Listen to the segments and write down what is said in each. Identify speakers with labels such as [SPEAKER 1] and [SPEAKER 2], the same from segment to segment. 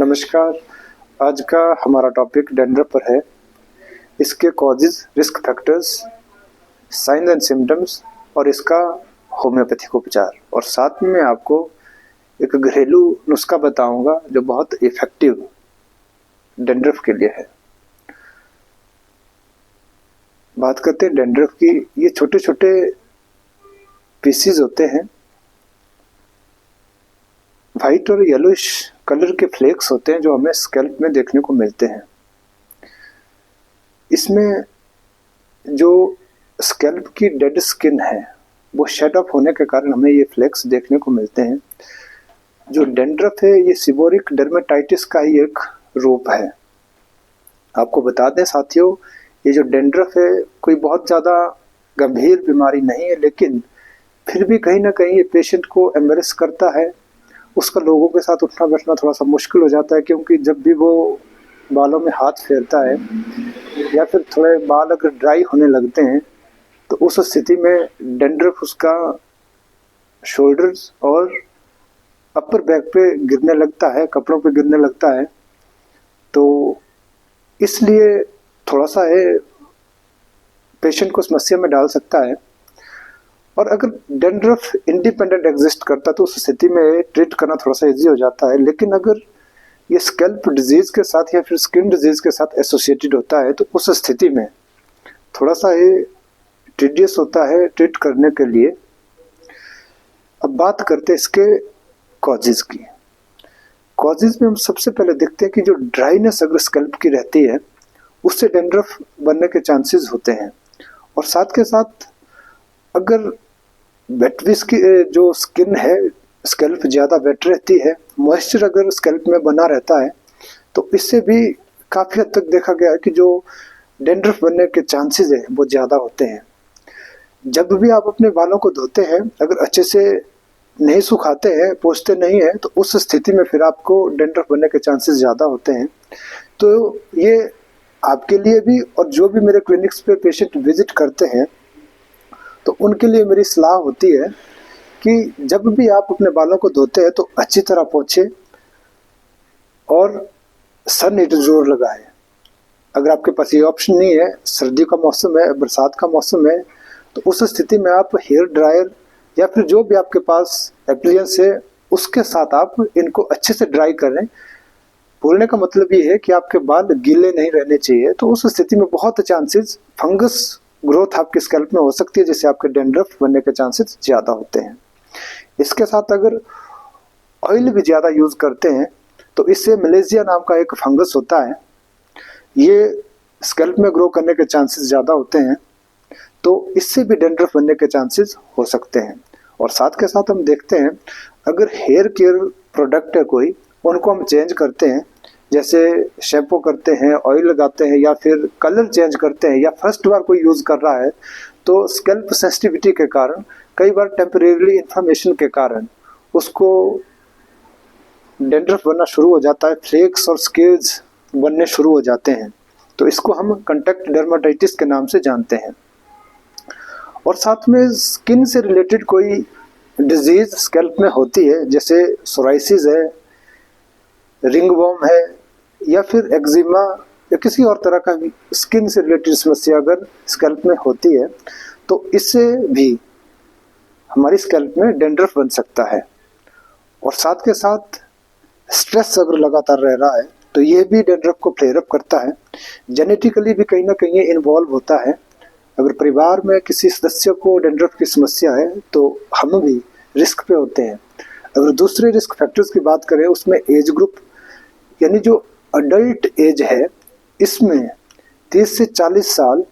[SPEAKER 1] नमस्कार। आज का हमारा टॉपिक डैंड्रफ पर है। इसके causes, risk factors, science and symptoms और इसका होम्योपैथिक उपचार, और साथ में आपको एक घरेलू नुस्खा बताऊंगा जो बहुत इफेक्टिव डैंड्रफ के लिए है। बात करते हैं डैंड्रफ की। ये छोटे छोटे पीसीज होते हैं, वाइट और येलोइश कलर के फ्लेक्स होते हैं जो हमें स्कैल्प में देखने को मिलते हैं। इसमें जो स्कैल्प की डेड स्किन है वो शेड ऑफ होने के कारण हमें ये फ्लेक्स देखने को मिलते हैं। जो डैंड्रफ है ये सीबोरिक डर्मेटाइटिस का ही एक रूप है। आपको बता दें साथियों, ये जो डैंड्रफ है कोई बहुत ज़्यादा गंभीर बीमारी नहीं है, लेकिन फिर भी कहीं ना कहीं ये पेशेंट को एम्बेरस करता है। उसका लोगों के साथ उठना बैठना थोड़ा सा मुश्किल हो जाता है, क्योंकि जब भी वो बालों में हाथ फेरता है या फिर थोड़े बाल अगर ड्राई होने लगते हैं तो उस स्थिति में डैंड्रफ उसका शोल्डर्स और अपर बैक पे गिरने लगता है, कपड़ों पे गिरने लगता है। तो इसलिए थोड़ा सा है पेशेंट को समस्या में डाल सकता है। और अगर डैंड्रफ इंडिपेंडेंट एग्जिस्ट करता तो उस स्थिति में ट्रीट करना थोड़ा सा इजी हो जाता है। लेकिन अगर ये स्कैल्प डिजीज के साथ या फिर स्किन डिजीज के साथ एसोसिएटेड होता है तो उस स्थिति में थोड़ा सा ये टिडियस होता है ट्रीट करने के लिए। अब बात करते हैं इसके कॉजेज की। कॉजेज में हम सबसे पहले देखते हैं कि जो ड्राइनेस अगर स्कैल्प की रहती है उससे डैंड्रफ बनने के चांसेस होते हैं। और साथ के साथ अगर वेटविस की जो स्किन है, स्कैल्प ज़्यादा वेट रहती है, मॉइस्चर अगर स्कैल्प में बना रहता है तो इससे भी काफ़ी हद तक देखा गया है कि जो डैंड्रफ बनने के चांसेस है वो ज़्यादा होते हैं। जब भी आप अपने बालों को धोते हैं, अगर अच्छे से नहीं सुखाते हैं, पोंछते नहीं हैं, तो उस स्थिति में फिर आपको डैंड्रफ बनने के चांसेस ज़्यादा होते हैं। तो ये आपके लिए भी और जो भी मेरे क्लिनिक्स पे पेशेंट विजिट करते हैं तो उनके लिए मेरी सलाह होती है कि जब भी आप अपने बालों को धोते हैं तो अच्छी तरह पोंछें और सन हीटर जरूर लगाएं। अगर आपके पास ये ऑप्शन नहीं है, सर्दी का मौसम है, बरसात का मौसम है, तो उस स्थिति में आप हेयर ड्रायर या फिर जो भी आपके पास एप्लियंस है उसके साथ आप इनको अच्छे से ड्राई करें। बोलने का मतलब ये है कि आपके बाल गीले नहीं रहने चाहिए। तो उस स्थिति में बहुत चांसेस फंगस ग्रोथ आपके स्कैल्प में हो सकती है, जिससे आपके डैंड्रफ बनने के चांसेस ज़्यादा होते हैं। इसके साथ अगर ऑयल भी ज़्यादा यूज़ करते हैं तो इससे मलेजिया नाम का एक फंगस होता है, ये स्कैल्प में ग्रो करने के चांसेस ज़्यादा होते हैं। तो इससे भी डैंड्रफ बनने के चांसेस हो सकते हैं। और साथ के साथ हम देखते हैं अगर हेयर केयर प्रोडक्ट है कोई, उनको हम चेंज करते हैं, जैसे शैम्पू करते हैं, ऑयल लगाते हैं या फिर कलर चेंज करते हैं, या फर्स्ट बार कोई यूज़ कर रहा है तो स्कैल्प सेंसिटिविटी के कारण, कई बार टेम्परेरी इन्फ्लेमेशन के कारण उसको डैंड्रफ बनना शुरू हो जाता है, फ्लेक्स और स्केल्स बनने शुरू हो जाते हैं। तो इसको हम कंटैक्ट डर्मेटाइटिस के नाम से जानते हैं। और साथ में स्किन से रिलेटेड कोई डिजीज स्कैल्प में होती है, जैसे सोराइसिस है, रिंगवॉर्म है, या फिर एक्जिमा या किसी और तरह का स्किन से रिलेटेड समस्या अगर स्कैल्प में होती है तो इससे भी हमारी स्कैल्प में डैंड्रफ बन सकता है। और साथ के साथ स्ट्रेस अगर लगातार रह रहा है तो ये भी डैंड्रफ को फ्लेयर अप करता है। जेनेटिकली भी कहीं ना कहीं इन्वॉल्व होता है। अगर परिवार में किसी सदस्य को डैंड्रफ की समस्या है तो हम भी रिस्क पे होते हैं। अगर दूसरे रिस्क फैक्टर्स की बात करें उसमें एज ग्रुप, यानी जो अडल्ट एज है इसमें 30 से 40 साल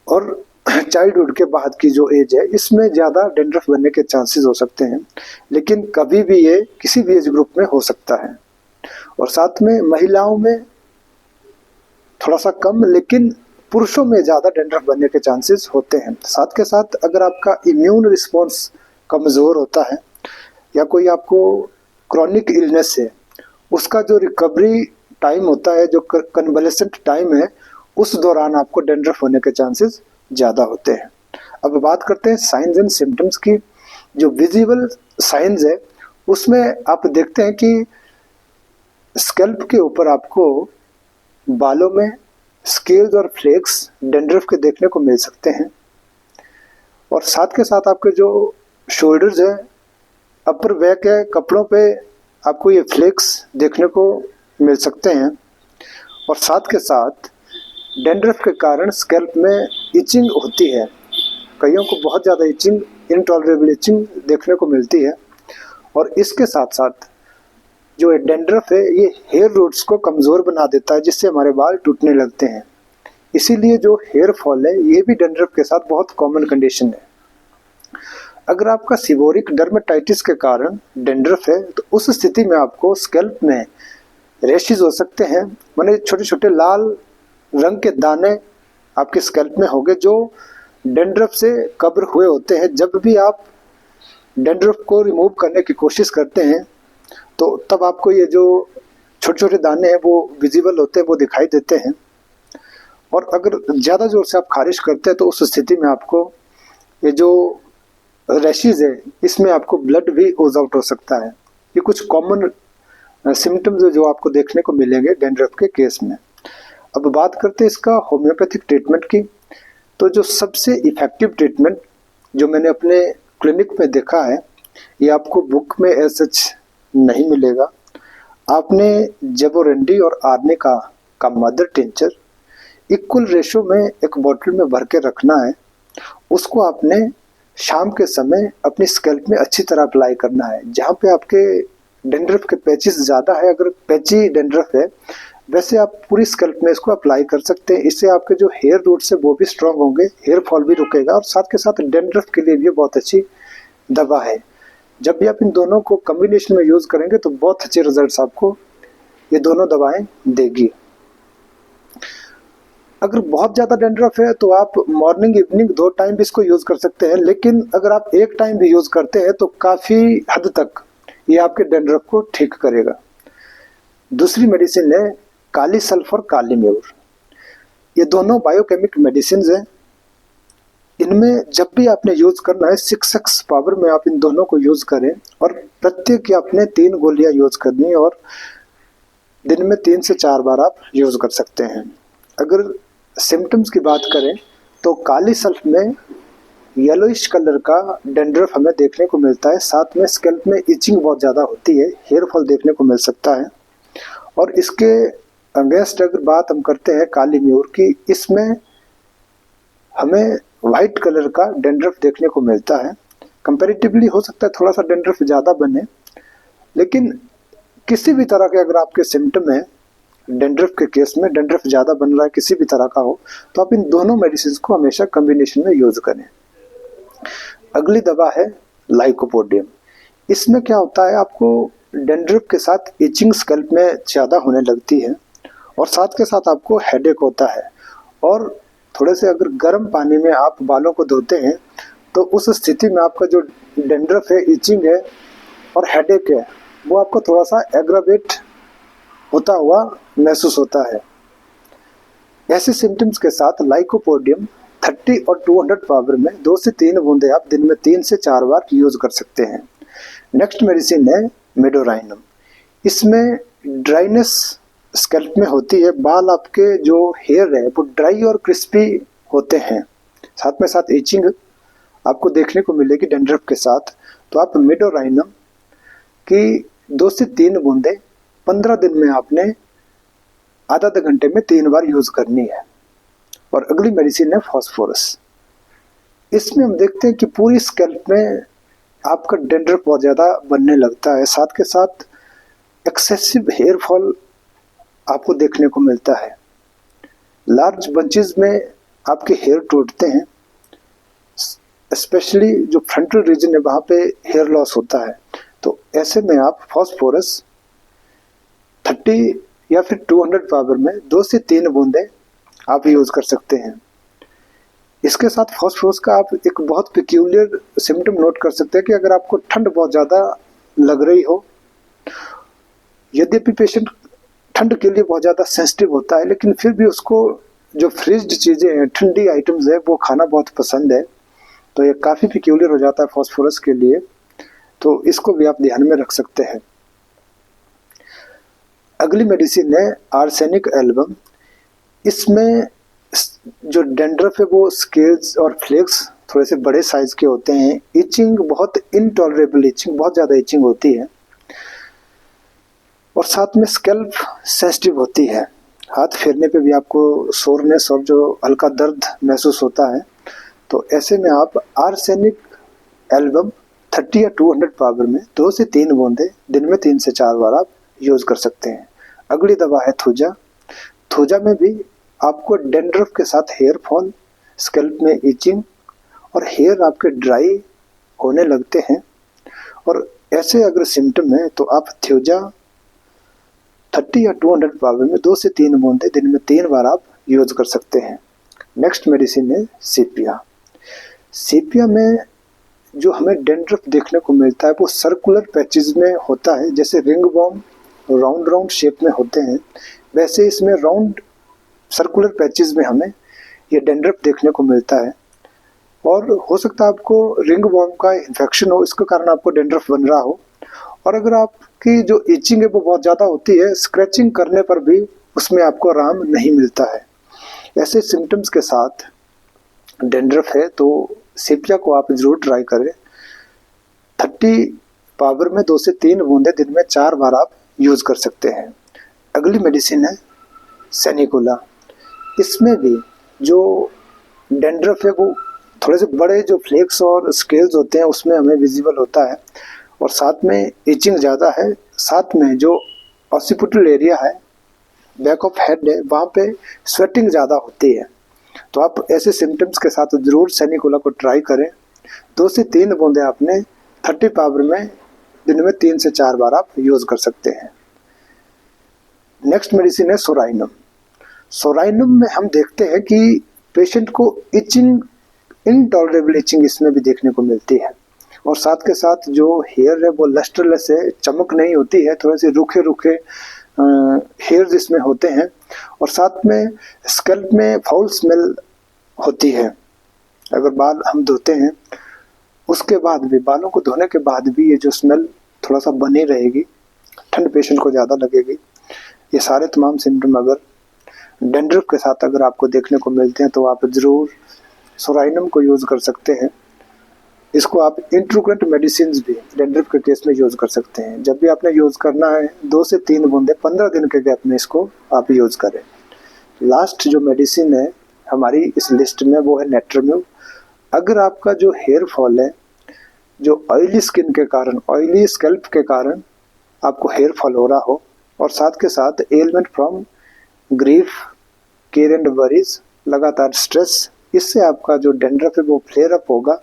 [SPEAKER 1] और चाइल्डहुड के बाद की जो एज है इसमें ज़्यादा डैंड्रफ बनने के चांसेस हो सकते हैं, लेकिन कभी भी ये किसी भी एज ग्रुप में हो सकता है। और साथ में महिलाओं में थोड़ा सा कम, लेकिन पुरुषों में ज़्यादा डैंड्रफ बनने के चांसेस होते हैं। साथ के साथ अगर आपका इम्यून रिस्पॉन्स कमज़ोर होता है या कोई आपको क्रॉनिक इलनेस है, उसका जो रिकवरी टाइम होता है, जो कन्वलेसेंट टाइम है, उस दौरान आपको डैंड्रफ होने के चांसेस ज़्यादा होते हैं। अब बात करते हैं साइंस एंड सिम्टम्स की। जो विजिबल साइंस है उसमें आप देखते हैं कि स्कैल्प के ऊपर आपको बालों में स्केल्स और फ्लेक्स डैंड्रफ के देखने को मिल सकते हैं। और साथ के साथ आपके जो शोल्डर्स है, अपर बैक है, कपड़ों पे आपको ये फ्लेक्स देखने को मिल सकते हैं। और साथ के साथ डैंड्रफ के कारण स्कैल्प में इचिंग होती है। कईयों को बहुत ज़्यादा इचिंग, इनटॉलरेबल इचिंग देखने को मिलती है। और इसके साथ साथ जो डैंड्रफ है ये हेयर रूट्स को कमज़ोर बना देता है, जिससे हमारे बाल टूटने लगते हैं। इसीलिए जो हेयर फॉल है ये भी डैंड्रफ के साथ बहुत कॉमन कंडीशन है। अगर आपका सीबोरिक डर्मेटाइटिस के कारण डैंड्रफ है तो उस स्थिति में आपको स्कैल्प में रैशेस हो सकते हैं, माने छोटे छोटे लाल रंग के दाने आपके स्कैल्प में होंगे जो डैंड्रफ से कवर हुए होते हैं। जब भी आप डैंड्रफ को रिमूव करने की कोशिश करते हैं तो तब आपको ये जो छोटे छोटे दाने हैं वो विजिबल होते हैं, वो दिखाई देते हैं। और अगर ज़्यादा जोर से आप खारिश करते हैं तो उस स्थिति में आपको ये जो रैशेज है इसमें आपको ब्लड भी ओज आउट हो सकता है। ये कुछ कॉमन सिम्टम्स जो आपको देखने को मिलेंगे डैंड्रफ के केस में। अब बात करते हैं इसका होम्योपैथिक ट्रीटमेंट की। तो जो सबसे इफ़ेक्टिव ट्रीटमेंट जो मैंने अपने क्लिनिक में देखा है ये आपको बुक में एज सच नहीं मिलेगा। आपने जेबोरेंडी और आर्निका का मदर टिंचर इक्वल रेशो में एक बोतल में भर के रखना है। उसको आपने शाम के समय अपनी स्कैल्प में अच्छी तरह अप्लाई करना है। जहाँ पे आपके डैंड्रफ के पैचेस ज़्यादा है, अगर पैची डैंड्रफ है, वैसे आप पूरी स्कैल्प में इसको अप्लाई कर सकते हैं। इससे आपके जो हेयर रूट्स है वो भी स्ट्रांग होंगे, हेयर फॉल भी रुकेगा और साथ के साथ डैंड्रफ के लिए भी बहुत अच्छी दवा है। जब भी आप इन दोनों को कॉम्बिनेशन में यूज़ करेंगे तो बहुत अच्छे रिजल्ट्स आपको ये दोनों दवाएं देगी। अगर बहुत ज़्यादा डैंड्रफ है तो आप मॉर्निंग इवनिंग 2 टाइम भी इसको यूज़ कर सकते हैं, लेकिन अगर आप 1 टाइम भी यूज़ करते हैं तो काफ़ी हद तक ये आपके डैंड्रफ को ठीक करेगा। दूसरी मेडिसिन है काली सल्फर काली म्यूर। ये दोनों बायोकेमिक मेडिसिन हैं। इनमें जब भी आपने यूज़ करना है 6x पावर में आप इन दोनों को यूज़ करें और प्रत्येक की आपने 3 गोलियां यूज़ करनी है और दिन में 3 से 4 बार आप यूज़ कर सकते हैं। अगर सिम्टम्स की बात करें तो काली सल्फ में येलोइश कलर का डैंड्रफ हमें देखने को मिलता है। साथ में स्कैल्प में इचिंग बहुत ज़्यादा होती है, हेयर फॉल देखने को मिल सकता है। और इसके अगेंस्ट अगर बात हम करते हैं काली म्यूर की, इसमें हमें वाइट कलर का डैंड्रफ देखने को मिलता है। कंपैरेटिवली हो सकता है थोड़ा सा डैंड्रफ ज़्यादा बने, लेकिन किसी भी तरह के अगर आपके सिम्टम है डैंड्रफ के केस में, डैंड्रफ ज़्यादा बन रहा है किसी भी तरह का हो, तो आप इन दोनों मेडिसिन को हमेशा कॉम्बिनेशन में यूज़ करें। अगली दवा है लाइकोपोडियम। इसमें क्या होता है, आपको डैंड्रफ के साथ इचिंग स्कैल्प में ज़्यादा होने लगती है और साथ के साथ आपको हेडेक होता है। और थोड़े से अगर गर्म पानी में आप बालों को धोते हैं तो उस स्थिति में आपका जो डैंड्रफ है, इचिंग है और हेडेक है, वो आपको थोड़ा सा एग्रावेट होता हुआ महसूस होता है। ऐसे सिम्टम्स के साथ लाइकोपोडियम 30 और 200 पावर में 2 से 3 बूंदे आप दिन में 3 से 4 बार यूज़ कर सकते हैं। नेक्स्ट मेडिसिन है मेडोराइनम। इसमें ड्राइनेस स्कैल्प में होती है, बाल आपके जो हेयर है वो ड्राई और क्रिस्पी होते हैं, साथ में साथ इचिंग आपको देखने को मिलेगी डैंड्रफ के साथ। तो आप मेडोराइनम की 2 से 3 बूंदे 15 दिन में आपने आधा घंटे में 3 बार यूज़ करनी है। और अगली मेडिसिन है फॉस्फोरस। इसमें हम देखते हैं कि पूरी स्कैल्प में आपका डैंड्रफ बहुत ज़्यादा बनने लगता है, साथ के साथ एक्सेसिव हेयर फॉल आपको देखने को मिलता है। लार्ज बंचेस में आपके हेयर टूटते हैं, स्पेशली जो फ्रंटल रीजन है वहाँ पे हेयर लॉस होता है। तो ऐसे में आप फॉस्फोरस 30 या फिर 200 पावर में 2 से 3 बूंदे आप यूज़ कर सकते हैं। इसके साथ फॉस्फोरस का आप एक बहुत पिक्यूलियर सिम्टम नोट कर सकते हैं कि अगर आपको ठंड बहुत ज़्यादा लग रही हो, यद्यपि पेशेंट ठंड के लिए बहुत ज़्यादा सेंसिटिव होता है, लेकिन फिर भी उसको जो फ्रीज्ड चीज़ें हैं, ठंडी आइटम्स है, वो खाना बहुत पसंद है, तो ये काफ़ी पिक्यूलियर हो जाता है फॉस्फोरस के लिए। तो इसको भी आप ध्यान में रख सकते हैं। अगली मेडिसिन है आर्सेनिक एल्बम। इसमें जो डैंड्रफ है वो स्केल्स और फ्लेक्स थोड़े से बड़े साइज के होते हैं। इचिंग बहुत इनटॉलरेबल इचिंग, बहुत ज़्यादा इचिंग होती है और साथ में स्कैल्प सेंसिटिव होती है। हाथ फेरने पे भी आपको सोरनेस और जो हल्का दर्द महसूस होता है। तो ऐसे में आप आर्सेनिक एल्बम 30 या 200 पावर में 2 से 3 बूंदे दिन में 3 से 4 बार आप यूज़ कर सकते हैं। अगली दवा है थूजा। थूजा में भी आपको डैंड्रफ के साथ हेयर फॉल, स्कैल्प में इचिंग और हेयर आपके ड्राई होने लगते हैं और ऐसे अगर सिम्टम है तो आप थूजा 30 या 200 पावर में 2 से 3 बूंदे दिन में 3 बार आप यूज कर सकते हैं। नेक्स्ट मेडिसिन है सीपिया। सीपिया में जो हमें डैंड्रफ देखने को मिलता है वो सर्कुलर पैचेस में होता है। जैसे रिंग बॉम राउंड शेप में होते हैं, वैसे इसमें राउंड सर्कुलर पैचेस में हमें ये डैंड्रफ देखने को मिलता है। और हो सकता है आपको रिंग बॉम का इन्फेक्शन हो, इसके कारण आपको डैंड्रफ बन रहा हो। और अगर आपकी जो इचिंग है वो बहुत ज़्यादा होती है, स्क्रैचिंग करने पर भी उसमें आपको आराम नहीं मिलता है। ऐसे सिम्टम्स के साथ डैंड्रफ है तो सीपिया को आप जरूर ट्राई करें। 30 पावर में 2 से 3 बूंदे दिन में 4 बार आप यूज़ कर सकते हैं। अगली मेडिसिन है सेनिकोला। इसमें भी जो डैंड्रफ है वो थोड़े से बड़े जो फ्लेक्स और स्केल्स होते हैं उसमें हमें विजिबल होता है और साथ में इचिंग ज़्यादा है। साथ में जो ऑसिपिटल एरिया है, बैक ऑफ हेड है, वहाँ पे स्वेटिंग ज़्यादा होती है। तो आप ऐसे सिम्टम्स के साथ ज़रूर सेनिकोला को ट्राई करें। 2 से 3 बूंदे आपने 30 पावर में दिन में 3 से 4 बार आप यूज़ कर सकते हैं। नेक्स्ट मेडिसिन है सोराइनम। सोराइनम में हम देखते हैं कि पेशेंट को इचिंग, इनटॉलरेबल इचिंग इसमें भी देखने को मिलती है और साथ के साथ जो हेयर है वो लस्टरलेस है, चमक नहीं होती है, थोड़े से रूखे हेयर्स इसमें होते हैं और साथ में स्कैल्प में फाउल स्मेल होती है। अगर बाल हम धोते हैं उसके बाद भी, बालों को धोने के बाद भी ये जो स्मेल थोड़ा सा बनी रहेगी, ठंड पेशेंट को ज़्यादा लगेगी। ये सारे तमाम सिम्टम अगर डैंड्रफ के साथ अगर आपको देखने को मिलते हैं तो आप ज़रूर सोराइनम को यूज़ कर सकते हैं। इसको आप इंट्रूकेंट मेडिसिन भी डैंड्रफ के केस में यूज़ कर सकते हैं। जब भी आपने यूज़ करना है 2 से 3 बूंदे 15 दिन के गैप में इसको आप यूज़ करें। लास्ट जो मेडिसिन है हमारी इस लिस्ट में वो है नेट्रोम्यूव। अगर आपका जो हेयर फॉल है, जो ऑयली स्किन के कारण, ऑयली स्कैल्प के कारण आपको हेयर फॉल हो रहा हो और साथ के साथ ailment from grief, care and worries, लगातार स्ट्रेस, इससे आपका जो डैंड्रफ है वो फ्लेयर अप होगा।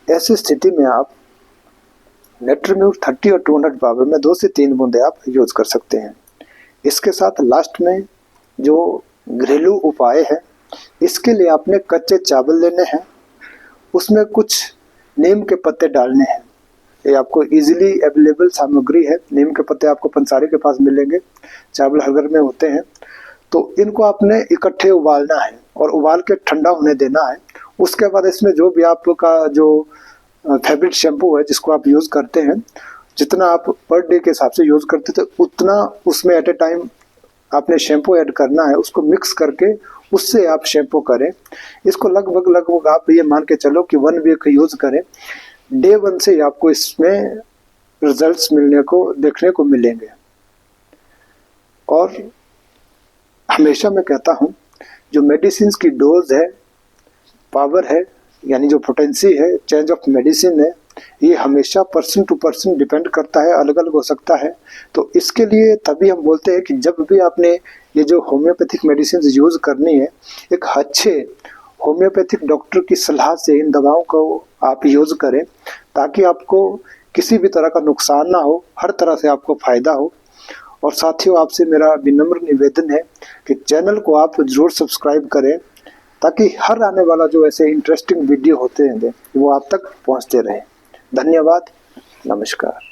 [SPEAKER 1] ऐसी स्थिति में आप नेट्रोम्यूव 30 और 200 पावर में 2 से 3 बूंदे आप यूज़ कर सकते हैं। इसके साथ लास्ट में जो घरेलू उपाय है, इसके लिए आपने कच्चे चावल लेने हैं, उसमें कुछ नीम के पत्ते डालने हैं। ये आपको इजीली अवेलेबल सामग्री है। नीम के पत्ते आपको पंसारी के पास मिलेंगे, चावल हर घर में होते हैं। तो इनको आपने इकट्ठे उबालना है और उबाल के ठंडा होने देना है। उसके बाद इसमें जो भी आपका जो फेवरेट शैम्पू है जिसको आप यूज़ करते हैं, जितना आप पर डे के हिसाब से यूज़ करते थे उतना उसमें एट ए टाइम आपने शैम्पू ऐड करना है। उसको मिक्स करके उससे आप शैम्पू करें। इसको लगभग आप ये मान के चलो कि 1 वीक यूज़ करें। डे 1 से ही आपको इसमें रिजल्ट्स मिलने को देखने को मिलेंगे। और हमेशा मैं कहता हूँ जो मेडिसिन की डोज है, पावर है, यानी जो पोटेंसी है, चेंज ऑफ मेडिसिन है, ये हमेशा पर्सन टू पर्सन डिपेंड करता है, अलग अलग हो सकता है। तो इसके लिए तभी हम बोलते हैं कि जब भी आपने ये जो होम्योपैथिक मेडिसिन यूज़ करनी है, एक अच्छे होम्योपैथिक डॉक्टर की सलाह से इन दवाओं को आप यूज़ करें ताकि आपको किसी भी तरह का नुकसान ना हो, हर तरह से आपको फ़ायदा हो। और साथियों, आपसे मेरा विनम्र निवेदन है कि चैनल को आप ज़रूर सब्सक्राइब करें ताकि हर आने वाला जो ऐसे इंटरेस्टिंग वीडियो होते हैं वो आप तक पहुंचते रहे। धन्यवाद, नमस्कार।